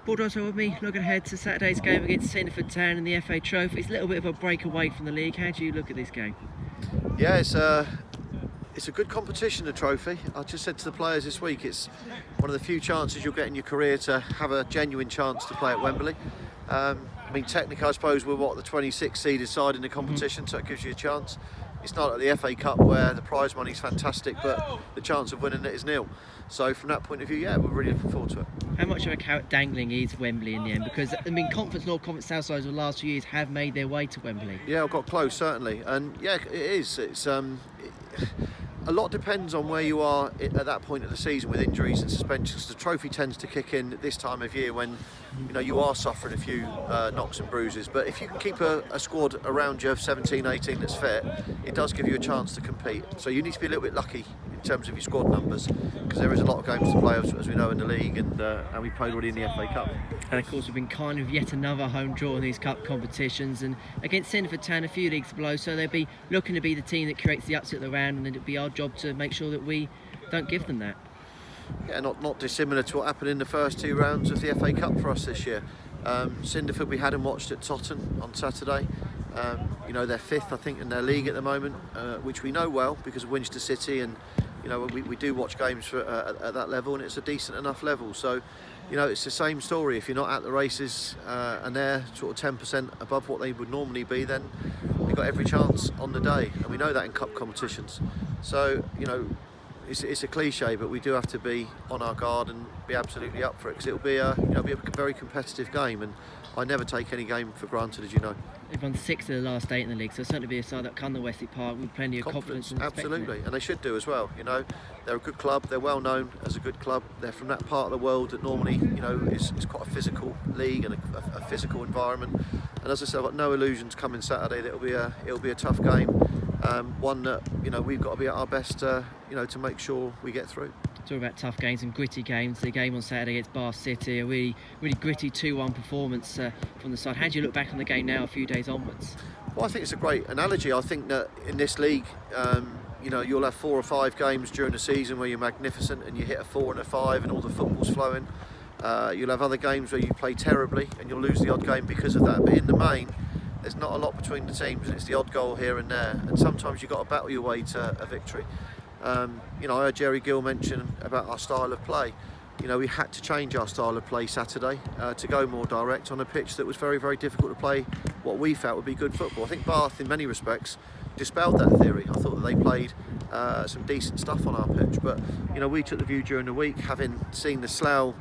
Paul Doswell with me, looking ahead to Saturday's game against Cinderford Town in the FA Trophy. It's a little bit of a break away from the league. How do you look at this game? Yeah, it's a good competition, the trophy. I just said to the players this week, it's one of the few chances you'll get in your career to have a genuine chance to play at Wembley. I mean, technically, I suppose we're the 26th seeded side in the competition, so it gives you a chance. It's not like the FA Cup where the prize money is fantastic, but the chance of winning it is nil. So from that point of view, yeah, we're really looking forward to it. How much of a carrot dangling is Wembley in the end? Because, I mean, Conference North, Conference South sides of the last few years have made their way to Wembley. Yeah, I've got close, certainly. And yeah, it is. A lot depends on where you are at that point of the season with injuries and suspensions. The trophy tends to kick in at this time of year when you are suffering a few knocks and bruises. But if you can keep a squad around you of 17, 18 that's fit, it does give you a chance to compete. So you need to be a little bit lucky in terms of your squad numbers, because there is a lot of games to play, as we know, in the league, and we played already in the FA Cup. And of course, we've been kind of yet another home draw in these cup competitions, and against Cinderford Town a few leagues below, so they'll be looking to be the team that creates the upset of the round, and it'll be our job to make sure that we don't give them that. Yeah, not dissimilar to what happened in the first two rounds of the FA Cup for us this year. Cinderford, we hadn't watched at Totton on Saturday. They're fifth, I think, in their league at the moment, which we know well because of Winchester City, and we do watch games at that level, and it's a decent enough level. So, it's the same story. If you're not at the races and they're sort of 10% above what they would normally be, then you've got every chance on the day, and we know that in cup competitions. So, it's a cliche, but we do have to be on our guard and be absolutely up for it, because it'll be a very competitive game, and I never take any game for granted, as you know. They've won 6 of the last 8 in the league, so certainly be a side that come to Wesley Park with plenty of confidence and absolutely, and they should do as well. They're a good club. They're well known as a good club. They're from that part of the world that normally, is quite a physical league and a physical environment. And as I said, I've got no illusions coming Saturday that it'll be a tough game. One that we've got to be at our best to make sure we get through. Talk about tough games and gritty games. The game on Saturday against Bath City, a really gritty 2-1 performance from the side. How do you look back on the game now, a few days onwards? Well, I think it's a great analogy. I think that in this league, you'll have 4 or 5 games during the season where you're magnificent and you hit a 4 and a 5 and all the football's flowing. You'll have other games where you play terribly and you'll lose the odd game because of that. But in the main, there's not a lot between the teams, and it's the odd goal here and there. And sometimes you've got to battle your way to a victory. I heard Jerry Gill mention about our style of play. We had to change our style of play Saturday to go more direct on a pitch that was very, very difficult to play what we felt would be good football. I think Bath, in many respects, dispelled that theory. I thought that they played some decent stuff on our pitch, but we took the view during the week, having seen the Slough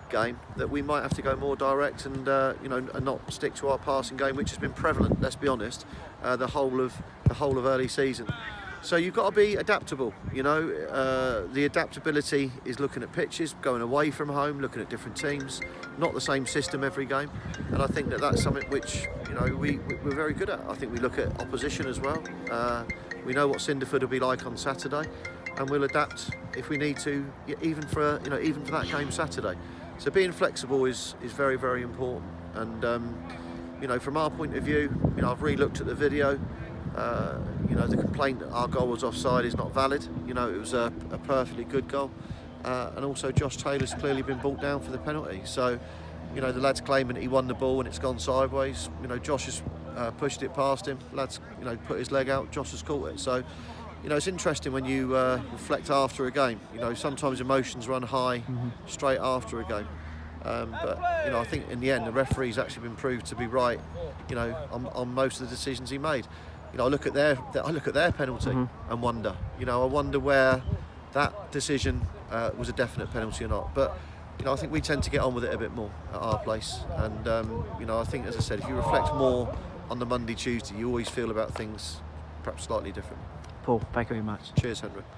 game, that we might have to go more direct and and not stick to our passing game, which has been prevalent, let's be honest, the whole of early season. So you've got to be adaptable. The adaptability is looking at pitches, going away from home, looking at different teams, not the same system every game. And I think that that's something which we're very good at. I think we look at opposition as well. We know what Cinderford will be like on Saturday, and we'll adapt if we need to, even for that game Saturday. So being flexible is very, very important. And from our point of view, I've re-looked at the video. The complaint that our goal was offside is not valid. It was a perfectly good goal, and also Josh Taylor's clearly been brought down for the penalty. So, the lad's claiming that he won the ball and it's gone sideways. Josh has pushed it past him. Lad's put his leg out. Josh has caught it. So, it's interesting when you reflect after a game. Sometimes emotions run high straight after a game. But I think in the end the referee's actually been proved to be right. On most of the decisions he made. I look at their penalty and wonder. I wonder where that decision was a definite penalty or not. But I think we tend to get on with it a bit more at our place. And I think, as I said, if you reflect more on the Monday, Tuesday, you always feel about things perhaps slightly different. Paul, thank you very much. Cheers, Henry.